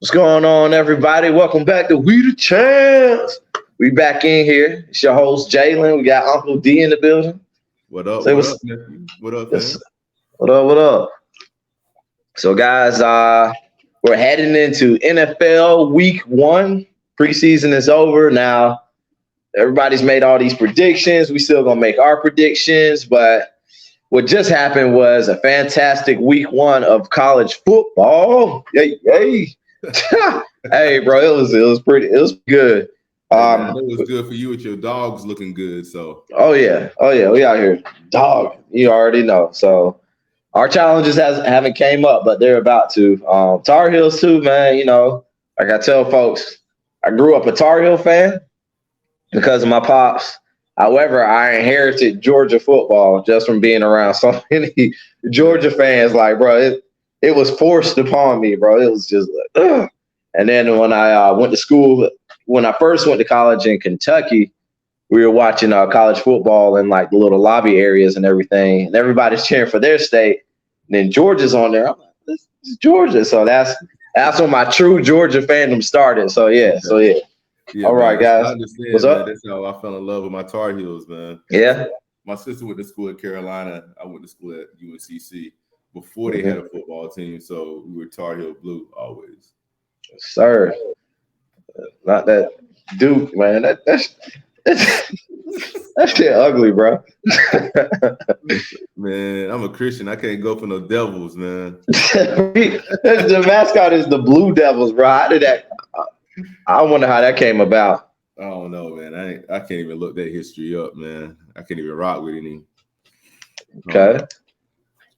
What's going on, everybody? Welcome back to We the Champs. We back in here. It's your host, Jalen. We got Uncle D in the building. What up? Say What up, nephew? What up, man? What up? So, guys, we're heading into NFL Week 1. Preseason is over. Now, everybody's made all these predictions. We still going to make our predictions, but what just happened was a fantastic Week 1 of college football. Yay. Hey, bro, it was good. I know it was good for you with your dogs looking good. So, oh yeah, we out here, dog. You already know. So, our challenges haven't came up, but they're about to. Tar Heels too, man. You know, like I tell folks, I grew up a Tar Heel fan because of my pops. However, I inherited Georgia football just from being around so many Georgia fans. Like, bro, it was forced upon me, bro. It was just like, ugh. And then when I went to school, when I first went to college in Kentucky, we were watching college football in like the little lobby areas and everything, and everybody's cheering for their state. And then Georgia's on there. I'm like, this is Georgia. So that's when my true Georgia fandom started. So yeah. All right, guys. I understand, What's up? That's how I fell in love with my Tar Heels, man. Yeah. My sister went to school at Carolina. I went to school at UNCC before they had a football team. So we were Tar Heel blue always. Sir. Not that Duke, man. That's that shit ugly, bro. Man, I'm a Christian. I can't go for no Devils, man. The mascot is the Blue Devils, bro. How did that? I wonder how that came about. I don't know, man. I can't even look that history up, man. I can't even rock with any. Okay.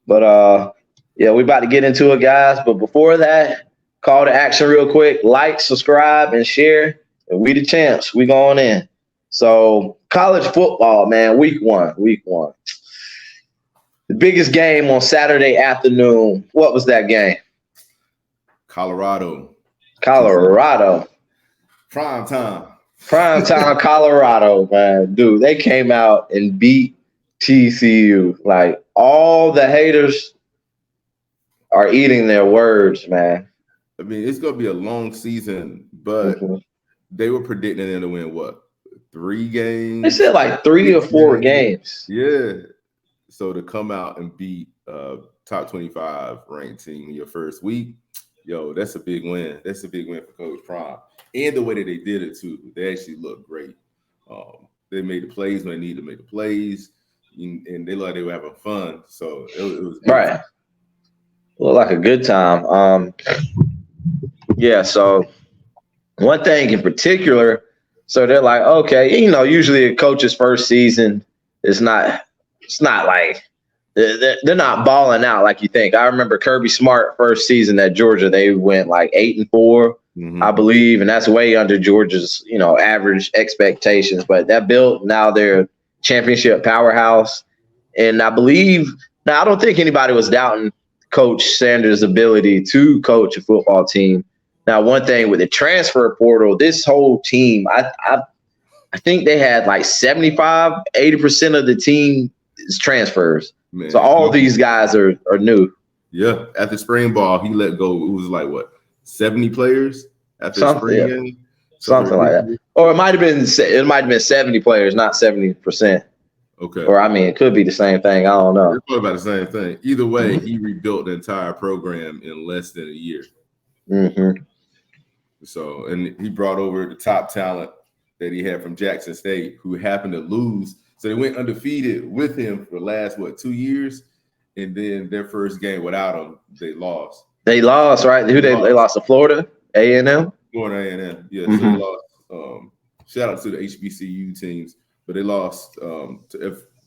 But yeah, we about to get into it, guys. But before that, call to action real quick. Like, subscribe, and share. And we the champs. We going in. So college football, man, week one. The biggest game on Saturday afternoon. What was that game? Colorado. Prime time, Colorado, man. Dude, they came out and beat TCU. Like, all the haters are eating their words, man. I mean, it's going to be a long season, but they were predicting them to win, what, 3 games? They said like 3 or 4 games. Yeah. So to come out and beat top 25 ranked team in your first week, yo, that's a big win. That's a big win for Coach Prime. And the way that they did it, too. They actually looked great. They made the plays when they needed to make the plays, and they looked like they were having fun. So it was good. Right. Looked like a good time. Yeah, so one thing in particular, so they're like, okay, you know, usually a coach's first season is it's not like they're not balling out like you think. I remember Kirby Smart first season at Georgia, they went like 8-4, I believe, and that's way under Georgia's, you know, average expectations. But that built, now they're championship powerhouse, and I believe now I don't think anybody was doubting Coach Sanders' ability to coach a football team. Now, one thing with the transfer portal, this whole team, I think they had like 75-80% of the team is transfers. Man, so all these guys are new. Yeah. After spring ball, he let go. It was like, what, 70 players after spring game? Something like that. Or it might have been 70 players, not 70%. Okay. Or, I mean, it could be the same thing. I don't know. It's probably about the same thing. Either way, he rebuilt the entire program in less than a year. So, and he brought over the top talent that he had from Jackson State, who happened to lose. So they went undefeated with him for the last, 2 years? And then their first game without him, they lost. They lost, right? They lost to Florida A&M? Florida A&M, yeah. So they lost. Shout out to the HBCU teams. But they lost to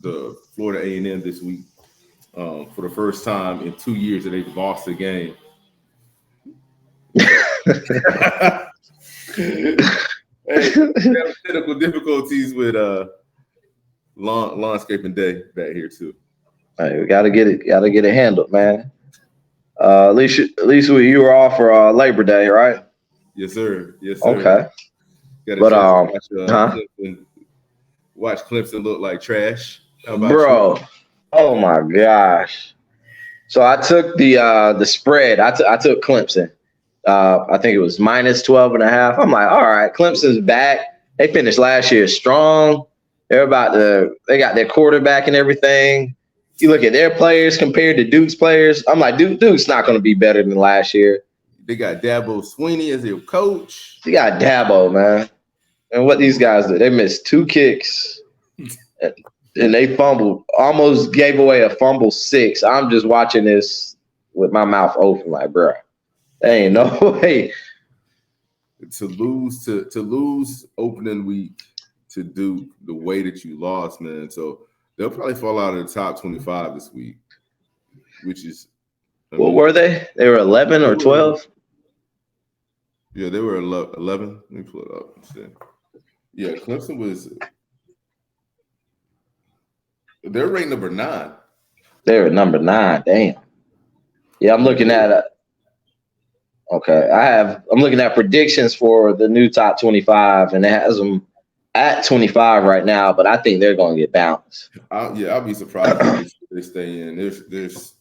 the Florida A&M this week for the first time in 2 years that they've lost a game. Hey, technical difficulties with landscaping day back here too. Hey, we gotta get it handled, man. At least you were off for Labor Day, right? Yes, sir. Okay. But watch Clemson look like trash. Bro, oh my gosh. So I took the spread. I took Clemson. I think it was minus 12.5. I'm like, all right, Clemson's back. They finished last year strong. They got their quarterback and everything. You look at their players compared to Duke's players. I'm like, Duke's not going to be better than last year. They got Dabo Swinney as their coach. You got Dabo, man. And what these guys did, they missed 2 kicks and they fumbled, almost gave away a fumble 6. I'm just watching this with my mouth open, like, bro, there ain't no way. To lose opening week to Duke the way that you lost, man. So they'll probably fall out of the top 25 this week, which is. What were they? They were 11 or 12? Yeah, they were 11. Let me pull it up. Yeah, Clemson was. They're ranked number 9. They were number 9. Damn. Yeah, I'm looking at. Okay, I'm looking at predictions for the new top 25, and it has them at 25 right now. But I think they're going to get bounced. I'll be surprised if they stay in. There's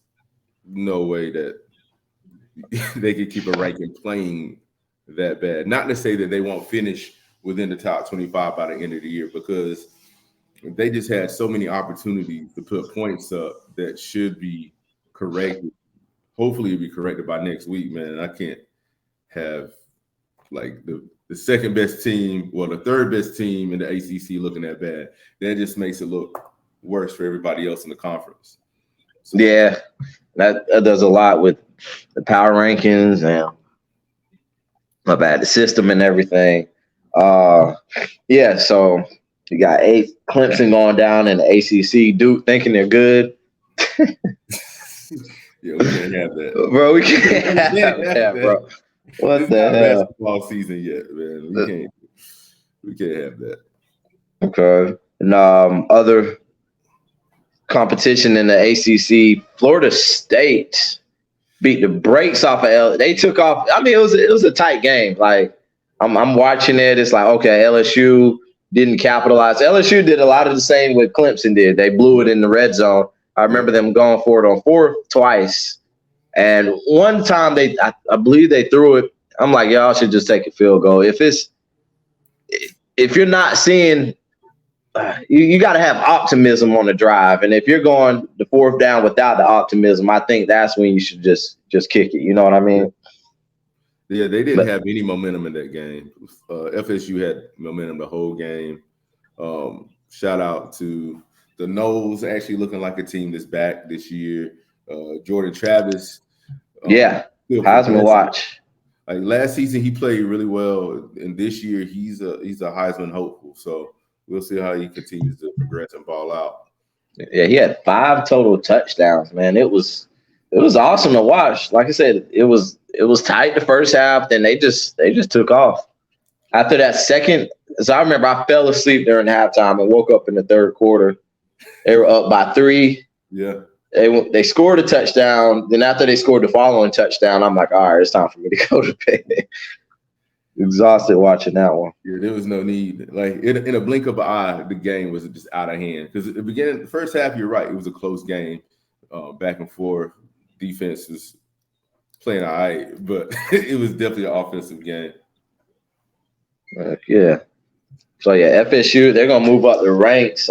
no way that they could keep a ranking playing that bad. Not to say that they won't finish within the top 25 by the end of the year, because they just had so many opportunities to put points up that should be corrected. Hopefully it'll be corrected by next week, man. I can't have like the second best team, well, the third best team in the ACC looking that bad. That just makes it look worse for everybody else in the conference. So, yeah, that does a lot with the power rankings and the system and everything. Yeah, so you got Clemson going down in the ACC, Duke thinking they're good. Yeah, we can't have that. Bro, we can't have that, bro. What it's the not hell? basketball season yet, man. We can't have that. Okay. And other competition in the ACC, Florida State beat the brakes off of They took off. I mean, it was a tight game. Like I'm watching it. It's like, okay, LSU didn't capitalize. LSU did a lot of the same what Clemson did. They blew it in the red zone. I remember them going for it on 4th twice. And one time I believe they threw it. I'm like, y'all should just take a field goal. If you're not seeing, you got to have optimism on the drive. And if you're going the 4th down without the optimism, I think that's when you should just kick it. You know what I mean? Yeah, they didn't have any momentum in that game. FSU had momentum the whole game. Shout out to the Noles actually looking like a team that's back this year. Jordan Travis. Heisman watch. Like last season, he played really well, and this year he's a Heisman hopeful. So we'll see how he continues to progress and ball out. Yeah, he had 5 total touchdowns. Man, it was awesome to watch. Like I said, it was tight the first half. Then they just took off. After that second, so I remember I fell asleep during halftime and woke up in the 3rd quarter. They were up by 3. Yeah. They scored a touchdown. Then after they scored the following touchdown, I'm like, all right, it's time for me to go to bed. Exhausted watching that one. Yeah, there was no need. Like in a blink of an eye, the game was just out of hand. Because at the beginning, the first half, you're right, it was a close game, back and forth. Defense was playing all right, but it was definitely an offensive game. Yeah. So yeah, FSU, they're gonna move up the ranks.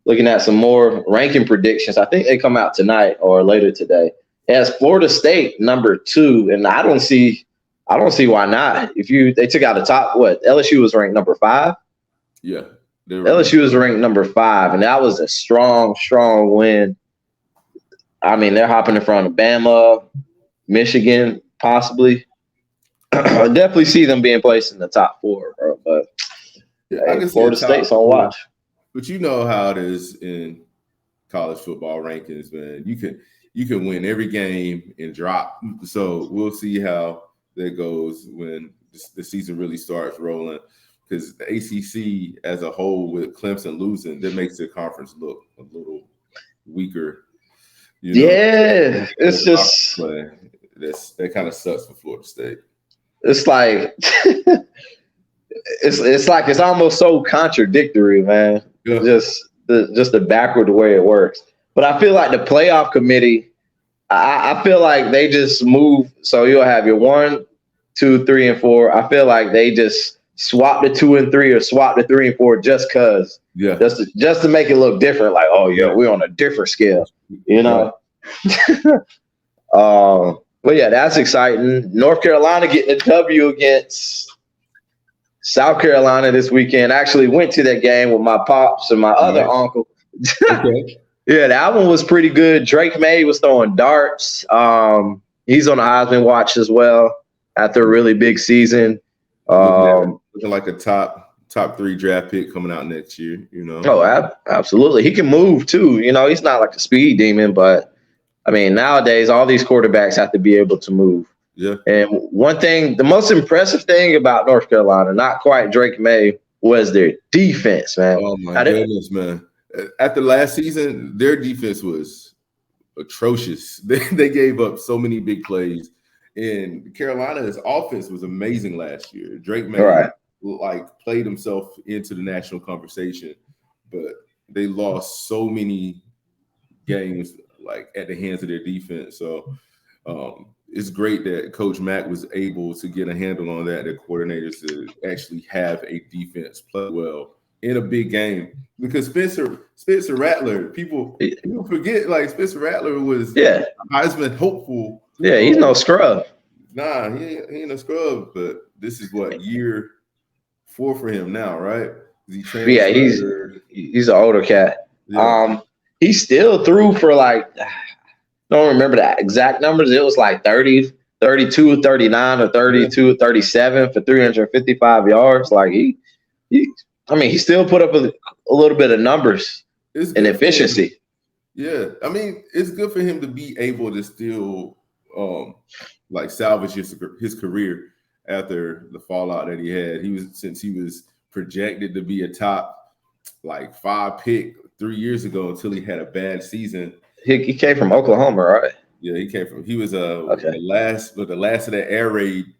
Looking at some more ranking predictions. I think they come out tonight or later today. It has Florida State number 2, and I don't see why not. They took out the top, LSU was ranked number 5? Yeah. LSU was ranked number 5, and that was a strong, strong win. I mean, they're hopping in front of Bama, Michigan, possibly. I definitely see them being placed in the top 4, bro. But Florida State's on watch. But you know how it is in college football rankings, man. You can win every game and drop. So we'll see how that goes when the season really starts rolling. Because the ACC as a whole, with Clemson losing, that makes the conference look a little weaker. Yeah, it's just that kind of sucks for Florida State. It's like it's almost so contradictory, man. Yeah. Just the backward way it works. But I feel like the playoff committee, I feel like they just move. So you'll have your 1, 2, 3, and 4. I feel like they just swap the 2 and 3 or swap the 3 and 4 just cause. Yeah. Just to make it look different. Like, oh yeah, we're on a different scale. You know. But yeah, that's exciting. North Carolina getting a W against South Carolina this weekend. I actually went to that game with my pops and my other uncle. Okay. Yeah, that one was pretty good. Drake May was throwing darts. He's on the Heisman watch as well after a really big season. Looking like a top 3 draft pick coming out next year, you know. Oh, absolutely. He can move too. You know, he's not like a speed demon, but I mean, nowadays all these quarterbacks have to be able to move. Yeah. And one thing, the most impressive thing about North Carolina, not quite Drake May, was their defense, man. Oh my goodness, man. After last season, their defense was atrocious. They gave up so many big plays. And Carolina's offense was amazing last year. Drake May played himself into the national conversation, but they lost so many games at the hands of their defense. So it's great that Coach Mack was able to get a handle on that, the coordinators to actually have a defense play well in a big game. Because Spencer Rattler, people forget Spencer Rattler was Heisman hopeful. Yeah, he's no scrub. Nah, he ain't no scrub. But this is what, year 4 for him now, right? He's an older cat. Yeah. He still threw for I don't remember the exact numbers. It was 30, 32, 39, or 32, 37 for 355 yards. He still put up a little bit of numbers and efficiency. Yeah. I mean, it's good for him to be able to still salvage his career after the fallout that he had. Since he was projected to be a top 5 pick 3 years ago until he had a bad season. He came from Oklahoma, right? Yeah, he was the last of that air raid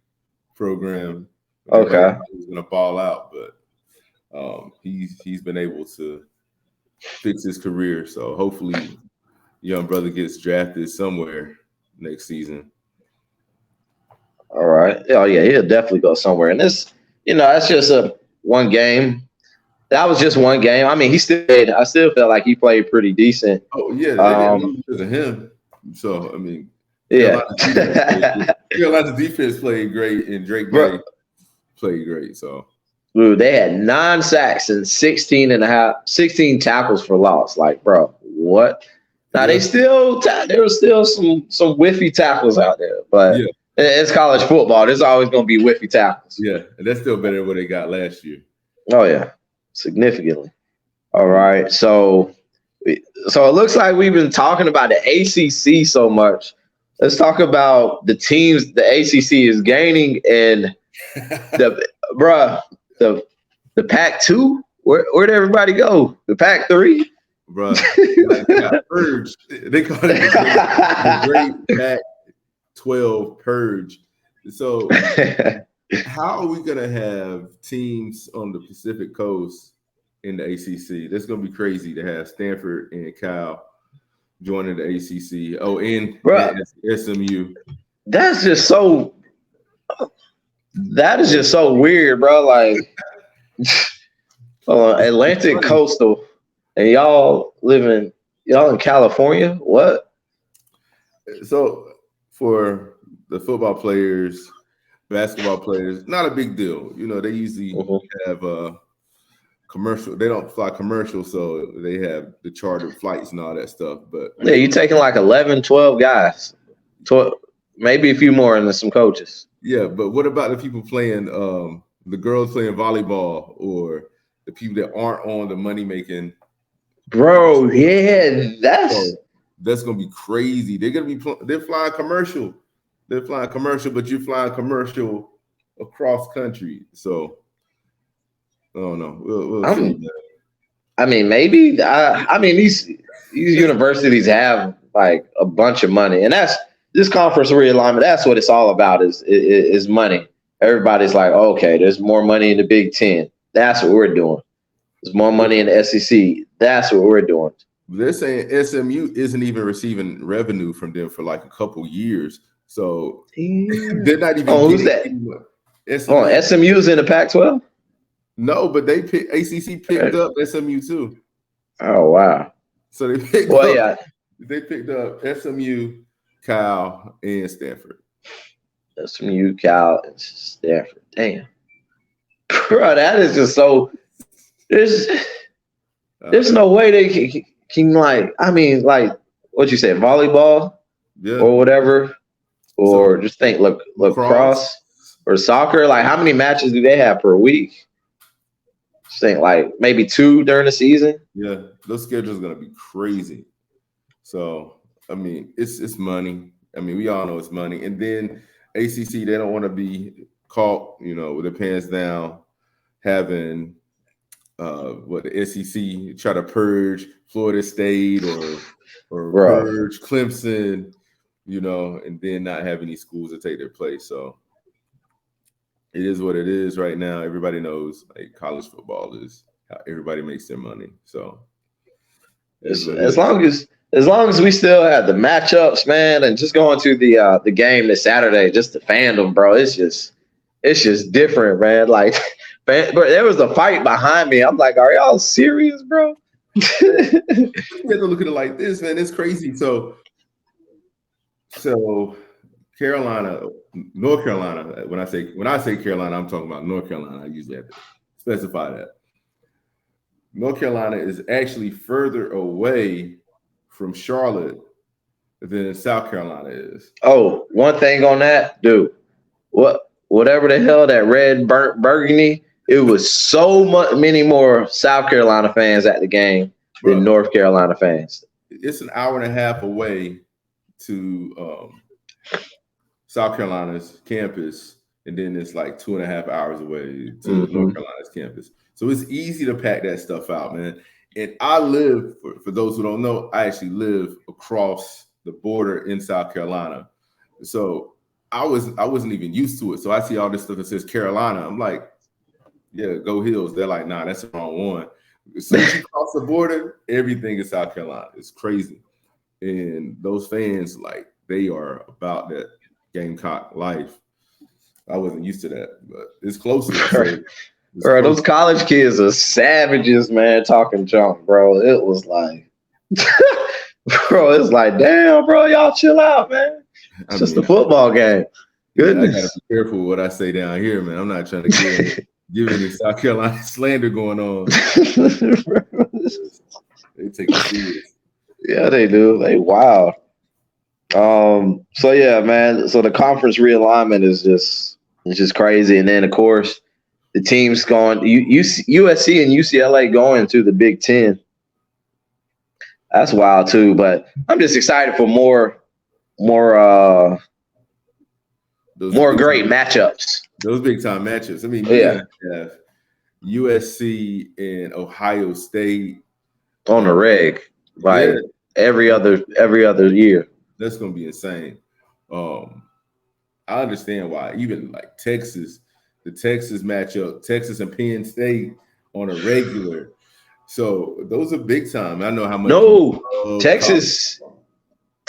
program. Okay. He was gonna ball out, but he's been able to fix his career. So hopefully young brother gets drafted somewhere next season. All right. Oh yeah, he'll definitely go somewhere. And this, that's just one game. That was just one game. I mean, I still felt like he played pretty decent. Oh yeah, they didn't lose because of him. So I mean, Carolina's defense played great, and Drake May played great. So they had 9 sacks and 16 tackles for loss. Bro, what? Now there was still some whiffy tackles out there, but it's college football. There's always going to be whiffy tackles. Yeah, and that's still better than what they got last year. Oh yeah, significantly. All right, so it looks like we've been talking about the ACC so much. Let's talk about the teams the ACC is gaining and the Pac-2. Where'd everybody go? The Pac-3? Bro, got purged. They call it the great Pac-12 purge. So how are we gonna have teams on the Pacific Coast in the ACC? That's gonna be crazy to have Stanford and Cal joining the ACC. Oh, and SMU. That is just so weird, bro. Atlantic Coastal, and y'all in California? What? So for the football players, basketball players, not a big deal. They usually have commercial. They don't fly commercial, so they have the chartered flights and all that stuff. But yeah, you're taking 11, 12 guys, 12, maybe a few more, and then some coaches. Yeah, but what about the people playing, the girls playing volleyball, or the people that aren't on the money making? Bro, yeah, that's gonna be crazy. They're flying commercial. They're flying commercial, but you're flying commercial across country. So I don't know. We'll see that. I mean, maybe. I mean, these universities have a bunch of money, and that's this conference realignment. That's what it's all about. Is money. Everybody's okay, there's more money in the Big Ten. That's what we're doing. There's more money in the SEC. That's what we're doing. They're saying SMU isn't even receiving revenue from them for a couple years. So Damn. they're not even Oh, who's getting that? anyone. Oh, SMU. SMU's in the Pac-12? No, but ACC picked up SMU too. Oh, wow. So they picked Well, up yeah. SMU, Cal, and Stanford. SMU, Cal, and Stanford. Damn. Bro, that is just so there's no way they can like, I mean, like what you say, volleyball Yeah. or whatever, or So just think lacrosse. lacrosse or soccer. Like, how many matches do they have per week? Just think like maybe 2 during the season. Yeah, those schedules are gonna be crazy. So I mean, it's money. I mean, we all know it's money. And then ACC, they don't want to be caught, with their pants down, having what the SEC try to purge Florida State or Bro, purge Clemson, and then not have any schools to take their place. So it is what it is right now. Everybody knows like college football is how everybody makes their money. So it is what it as is. long as we still have the matchups, man, and just going to the game this Saturday, just the fandom, bro. It's just different, man. Like, but there was a fight behind me. I'm like, are y'all serious, bro? You have to look at it like this, man. It's crazy. So Carolina, North Carolina. When I say Carolina, I'm talking about North Carolina. I usually have to specify that. North Carolina is actually further away from Charlotte than South Carolina is. Oh, one thing on that, dude. Whatever the hell that red burgundy, it was so many more South Carolina fans at the game than North Carolina fans. It's an hour and a half away to South Carolina's campus, and then it's like 2.5 hours away to North Carolina's campus. So it's easy to pack that stuff out, man. And I live, for those who don't know, I actually live across the border in South Carolina. So I wasn't even used to it. So I see all this stuff that says Carolina. I'm like, yeah, go Hills. They're like, nah, that's the wrong one. As soon as you cross the border, everything is South Carolina. It's crazy. And those fans, like, they are about that Gamecock life. I wasn't used to that, but it's closer. So bro, those college kids are savages, man, talking junk, bro. It was like, bro, it's like, damn, bro, y'all chill out, man. It's just a football game. Goodness. I gotta be careful what I say down here, man. I'm not trying to give any South Carolina slander going on. They take it serious. Yeah, they do. They wild. So yeah, man. So the conference realignment is just crazy, and then of course the teams going USC and UCLA going to the Big Ten. That's wild too. But I'm just excited for more great matchups. Those big time matchups. I mean, you have USC and Ohio State on the reg, like every other year. That's gonna be insane. I understand why. Even like Texas, the Texas matchup, Texas and Penn State on a regular. So those are big time. I know how much. No, Texas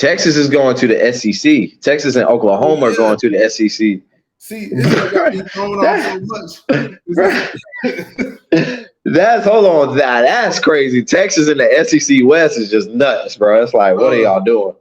is going to the SEC. Texas and Oklahoma are going to the SEC. See, this is got me thrown off so much. Hold on. That's crazy. Texas in the SEC West is just nuts, bro. It's like, what are y'all doing?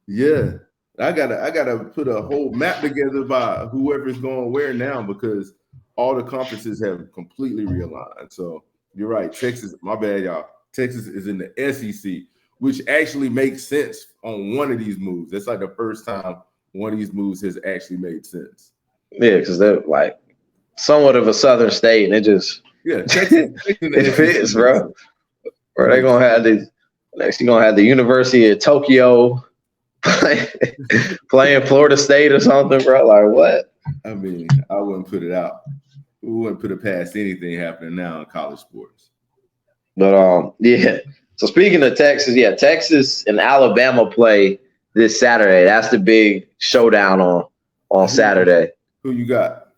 Yeah. I gotta put a whole map together by whoever's going where now, because all the conferences have completely realigned. So you're right. Texas, my bad, y'all. Texas is in the SEC, which actually makes sense on one of these moves. That's like the first time one of these moves has actually made sense. Yeah, because they're like somewhat of a southern state, and it just Texas it fits, bro. Or they're gonna have next you're gonna have the University of Tokyo playing Florida State or something, bro. Like what? I mean, I wouldn't put it out. We wouldn't put it past anything happening now in college sports. But yeah. So speaking of Texas, Texas and Alabama play this Saturday. That's the big showdown on Saturday. Who you got?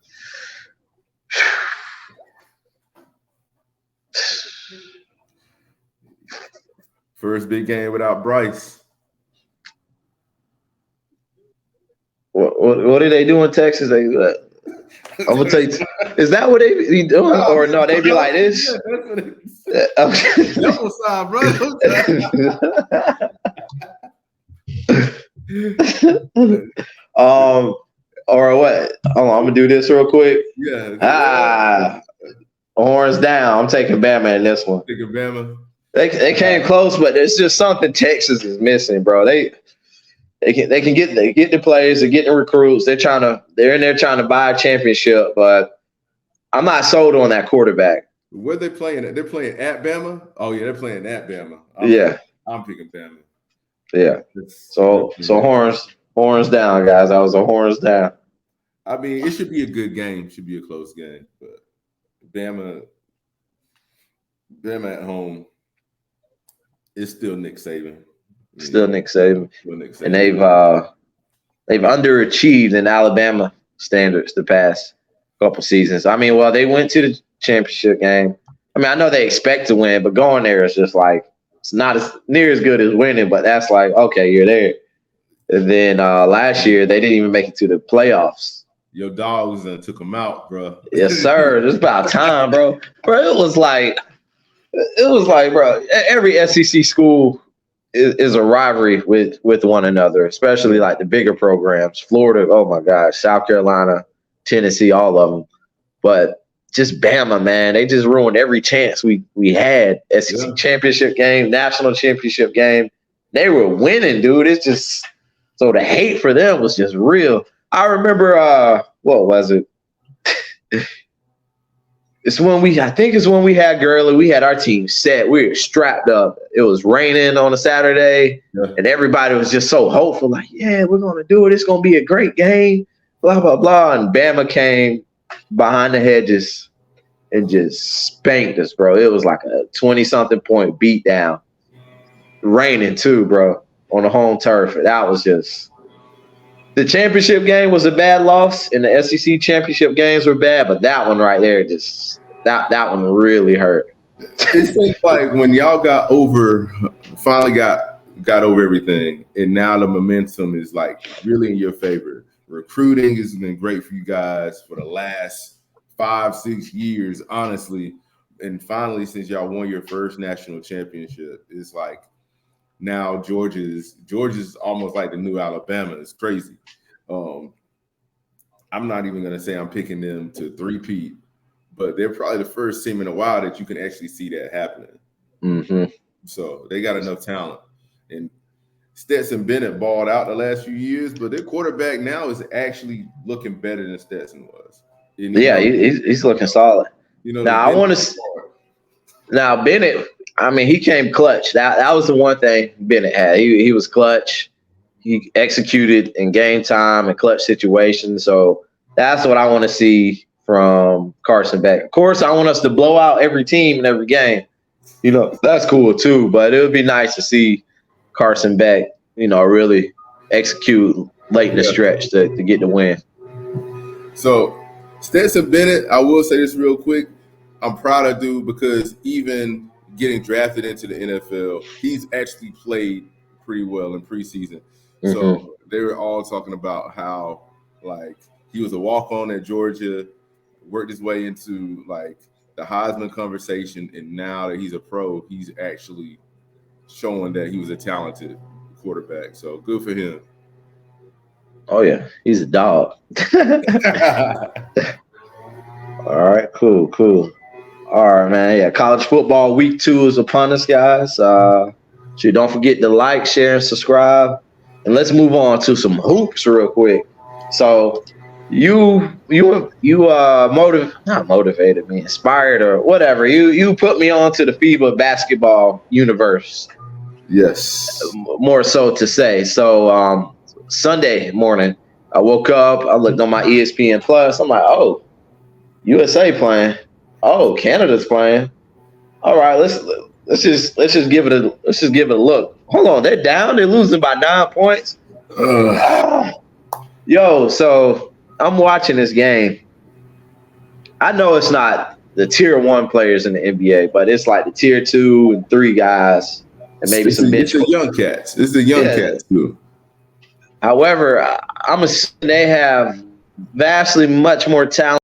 First big game without Bryce. What do they do in Texas? I'm gonna tell you. Is that what they be doing, or no? They be like this. Yeah, that's what double side, bro. Or what? Hold on, I'm gonna do this real quick. Yeah. Horns down. I'm taking Bama in this one. Taking Bama. They came close, but there's just something Texas is missing, bro. They can get the players, they're getting the recruits. They're in there trying to buy a championship, but I'm not sold on that quarterback. Where they playing at? They're playing at Bama. Oh yeah, they're playing at Bama. I'm picking Bama. Yeah. So horns down, guys. I was a horns down. I mean, it should be a good game. It should be a close game, but Bama at home. It's still Nick Saban. Still Nick Saban. And they've underachieved in Alabama standards the past couple seasons. I mean, well, they went to the championship game. I mean, I know they expect to win, but going there is just like it's not as near as good as winning. But that's like, okay, you're there. And then last year they didn't even make it to the playoffs. Your dogs took them out, bro. Yes, sir. It's about time, bro. Bro, it was like, bro, every SEC school is a rivalry with one another, especially like the bigger programs. Florida, oh my gosh, South Carolina, Tennessee, all of them. But just Bama, man, they just ruined every chance we had. SEC championship game, national championship game. They were winning, dude. It's just so the hate for them was just real. I remember what was it? It's when we had Gurley. We had our team set. We were strapped up. It was raining on a Saturday, and everybody was just so hopeful. Like, yeah, we're gonna do it. It's gonna be a great game. Blah blah blah. And Bama came behind the hedges and just spanked us, bro. It was like a 20-something point beatdown. Raining too, bro, on the home turf. That was just. The championship game was a bad loss, and the SEC championship games were bad, but that one right there just that one really hurt. It seems like when y'all finally got over everything, and now the momentum is like really in your favor. Recruiting has been great for you guys for the last 5-6 years, honestly. And finally, since y'all won your first national championship, it's like now Georgia's almost like the new Alabama. It's crazy. I'm not even going to say I'm picking them to three-peat, but they're probably the first team in a while that you can actually see that happening. Mm-hmm. So they got enough talent. And Stetson Bennett balled out the last few years, but their quarterback now is actually looking better than Stetson was. He's looking solid. Now Bennett, I mean, he came clutch. That was the one thing Bennett had. He was clutch. He executed in game time and clutch situations. So that's what I want to see from Carson Beck. Of course, I want us to blow out every team in every game. That's cool too. But it would be nice to see Carson Beck, really execute late in the stretch to get the win. So Stetson Bennett, I will say this real quick. I'm proud of dude because even getting drafted into the NFL, he's actually played pretty well in preseason. Mm-hmm. So they were all talking about how like he was a walk-on at Georgia, worked his way into like the Heisman conversation, and now that he's a pro, he's actually showing that he was a talented quarterback. So good for him. Oh yeah, he's a dog. All right, cool. All right, man. Yeah, college football week 2 is upon us, guys. So don't forget to like, share, and subscribe. And let's move on to some hoops real quick. So not motivated me, inspired or whatever. You put me onto the FIBA basketball universe. Yes. More so to say. So Sunday morning, I woke up, I looked on my ESPN Plus. I'm like, oh, USA playing. Oh, Canada's playing. All right, let's just give it a look. Hold on, they're down. They're losing by 9 points. So I'm watching this game. I know it's not the tier 1 players in the NBA, but it's like the tier 2 and 3 guys, and maybe some bench. It's the young cats. It's the young cats too. However, I'm assuming they have vastly much more talent